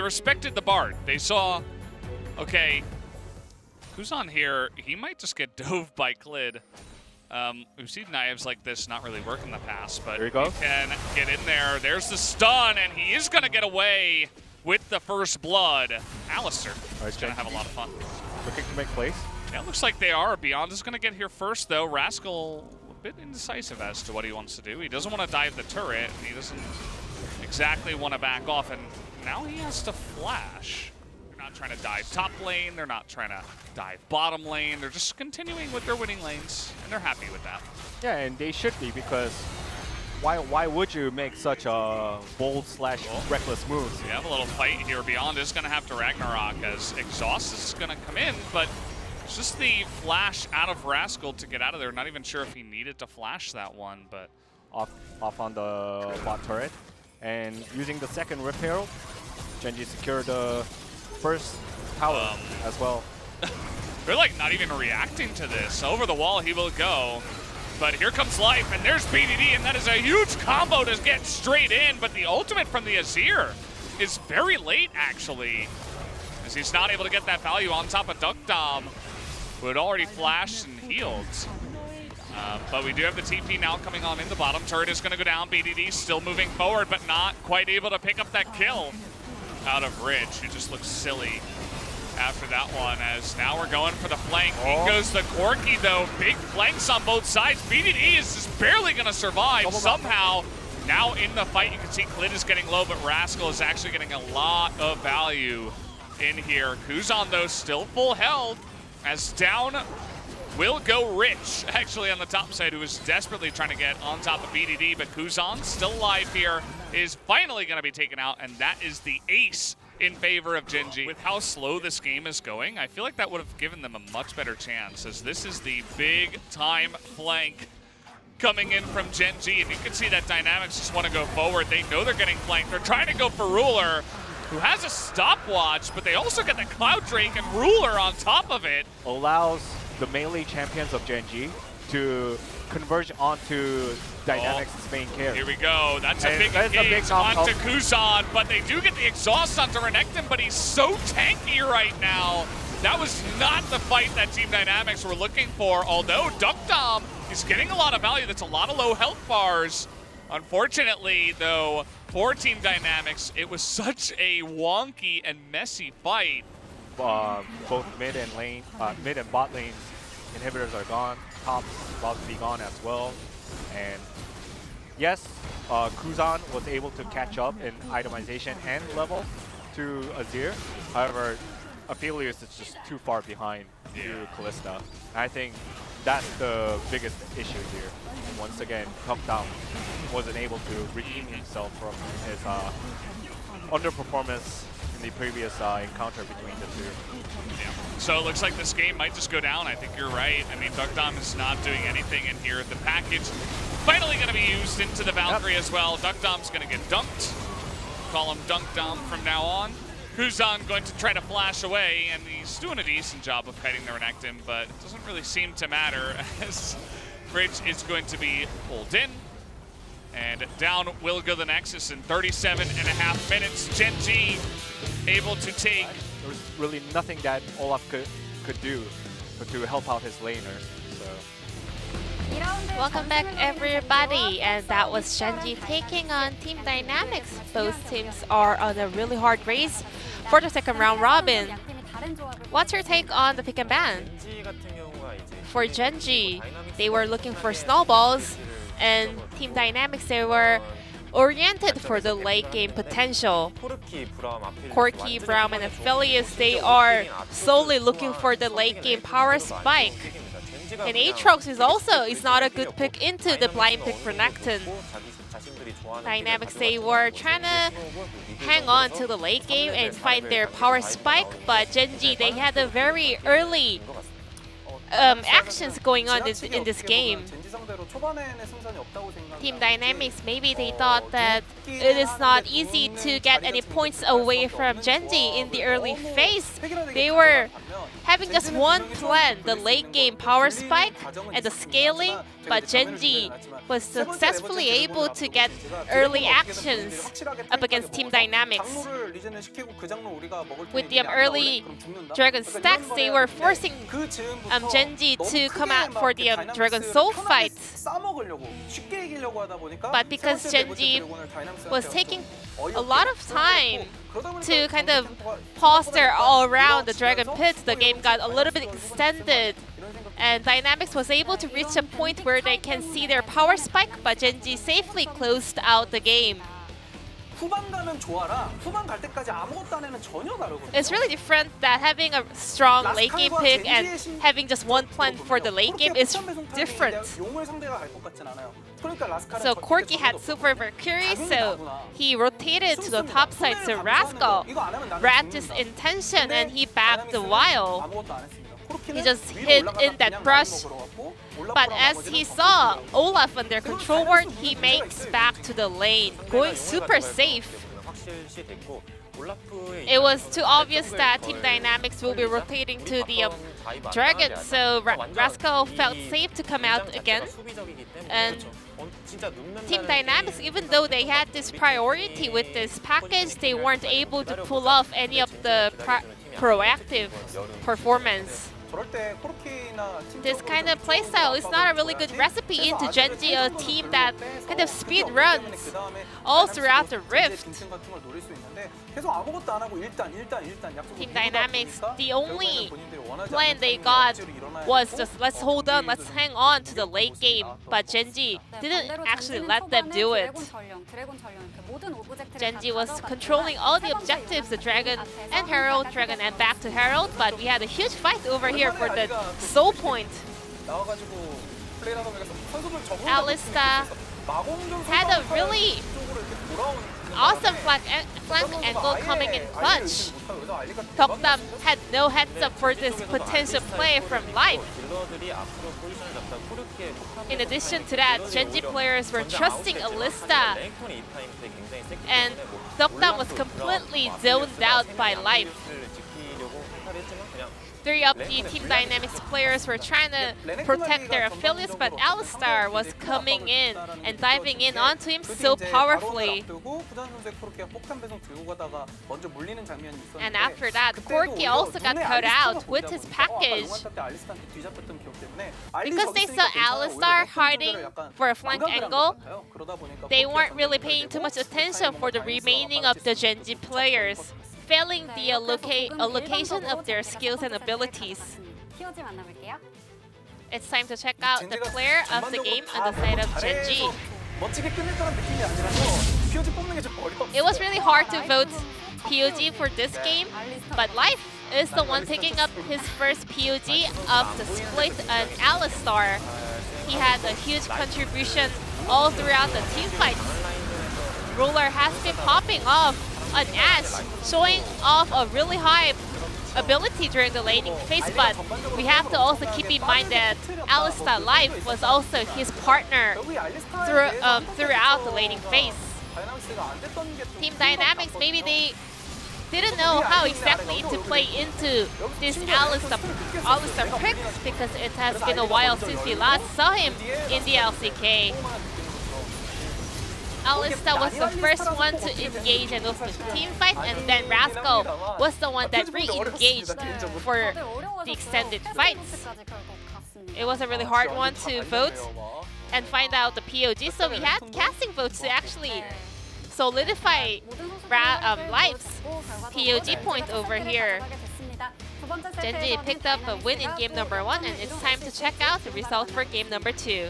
respected the Bard. They saw, okay, who's on here? He might just get dove by Clid. We've seen knives like this not really work in the past, but he can get in there. There's the stun, and he is going to get away with the first blood. Alistair is going to have a lot of fun. Looking to make plays. Yeah, it looks like they are. Beyond is going to get here first, though. Rascal a bit indecisive as to what he wants to do. He doesn't want to dive the turret, and he doesn't exactly want to back off, and now he has to flash. They're not trying to dive top lane. They're not trying to dive bottom lane. They're just continuing with their winning lanes, and they're happy with that. Yeah, and they should be, because why would you make such a bold / reckless moves? We have a little fight here. Beyond is going to have to Ragnarok as Exhaust is going to come in, but it's just the flash out of Rascal to get out of there. Not even sure if he needed to flash that one, but off on the bot turret. And using the second Rip Herald, Gen.G secured the first tower as well. They're like not even reacting to this. Over the wall he will go. But here comes Life, and there's BDD, and that is a huge combo to get straight in. But the ultimate from the Azir is very late, actually, as he's not able to get that value on top of Duckdom, who had already flashed and healed. But we do have the TP now coming on in. The bottom turret is going to go down. BDD still moving forward, but not quite able to pick up that kill out of Rich, who just looks silly after that one, as now we're going for the flank. In goes the Corki, though. Big flanks on both sides. BDD is just barely going to survive somehow. Now in the fight, you can see Clid is getting low, but Rascal is actually getting a lot of value in here. Kuzan, though, still full health, as down will go Rich, actually on the top side, who is desperately trying to get on top of BDD, but Kuzan, still alive here, is finally going to be taken out, and that is the ace in favor of Gen.G. With how slow this game is going, I feel like that would have given them a much better chance, as this is the big-time flank coming in from Gen.G, and you can see that Dynamics just want to go forward. They know they're getting flanked. They're trying to go for Ruler, who has a stopwatch, but they also get the Cloud Drake and Ruler on top of it. Allows the melee champions of Gen.G to converge onto Dynamics' main carry. Here we go. That's a big engage onto Kuzan, but they do get the exhaust onto Renekton, but he's so tanky right now. That was not the fight that Team Dynamics were looking for, although Duckdom is getting a lot of value. That's a lot of low health bars. Unfortunately, though, for Team Dynamics, it was such a wonky and messy fight. Both mid and bot lane inhibitors are gone. Top about to be gone as well. And yes, Kuzan was able to catch up in itemization and level to Azir. However, Aphelios is just too far behind to Kalista. I think that's the biggest issue here. Once again, Duckdom wasn't able to redeem himself from his underperformance in the previous encounter between the two. Yeah. So it looks like this game might just go down. I think you're right. I mean, Duckdom is not doing anything in here. The package finally going to be used into the Valkyrie as well. Duckdom's going to get dunked. Call him Dunkdom from now on. Kuzan going to try to flash away, and he's doing a decent job of kiting the Renekton, but it doesn't really seem to matter as Bridge is going to be pulled in. And down will go the Nexus in 37.5 minutes. Gen.G able to take. There was really nothing that Olaf could do but to help out his laner. So. Welcome back, everybody, and that was Gen.G taking on Team Dynamics. Both teams are on a really hard race for the second round robin. What's your take on the pick and ban? For Gen.G, they were looking for snowballs, and Team Dynamics, they were oriented for the late game potential. Corki, Braum, and Aphelios, they are solely looking for the late game power spike. And Aatrox is not a good pick into the blind pick for Renekton. Dynamics, they were trying to hang on to the late game and find their power spike, but Gen.G, they had a very early actions going on in this game. Team Dynamics, maybe they thought that it is not easy to get any points away from Gen.G in the early phase. They were having just one plan, the late game power spike and the scaling, but Gen.G was successfully able to get early actions up against Team Dynamics. With the early Dragon stacks, they were forcing Gen.G to come out for the Dragon Soul fight. But because Gen.G was taking a lot of time to kind of pause there all around the Dragon Pit, the game got a little bit extended. And Dynamics was able to reach a point where they can see their power spike, but Gen.G safely closed out the game. It's really different that having a strong late game pick and having just one plan for the late game is different. So Corki had Super Valkyrie, so he rotated to the top side, so Rascal read his intention and he backed the while. He just hid in that brush. But as he saw Olaf on their control ward, he makes back to the lane, going super safe. It was too obvious that Team Dynamics will be rotating to the Dragon, so Rascal felt safe to come out again. And Team Dynamics, even though they had this priority with this package, they weren't able to pull off any of the proactive performance. This kind of playstyle is not a really good recipe into Gen.G, a team that kind of speed runs all throughout the Rift. Team Dynamics, the only plan they got was just let's hold on, let's hang on to the late game, but Gen.G didn't actually let them do it. Gen.G was controlling all the objectives, the Dragon and Herald, Dragon and back to Herald, but we had a huge fight over here for the soul point. Alistar had a really awesome flank angle coming in clutch. Dokdam had no heads up for this potential play from Life. In addition to that, Gen.G players were trusting Alistar, and Dokdam was completely zoned out by Life. Three of the Team Dynamics players were trying to protect their affiliates, but Alistar was coming in and diving in onto him so powerfully. And after that, Corki also got cut out with his package. Because they saw Alistar hiding for a flank angle, they weren't really paying too much attention for the remaining of the Gen.G players, failing the allocation of their skills and abilities. It's time to check out the player of the game on the side of Gen.G. It was really hard to vote POG for this game, but Life is the one picking up his first POG of the split, and Alistar, he had a huge contribution all throughout the team fights. Ruler has been popping off on Ash, showing off a really high ability during the laning phase, but we have to also keep in mind that Alistar Life was also his partner throughout the laning phase. Team Dynamics, maybe they didn't know how exactly to play into this Alistar pick, because it has been a while since we last saw him in the LCK. Alistar was the first one to engage in those team fights, and then Rascal was the one that re-engaged for the extended fights. It was a really hard one to vote and find out the POG, so we had casting votes to actually solidify Life's POG point over here. Gen.G picked up a win in game number 1, and it's time to check out the result for game number 2.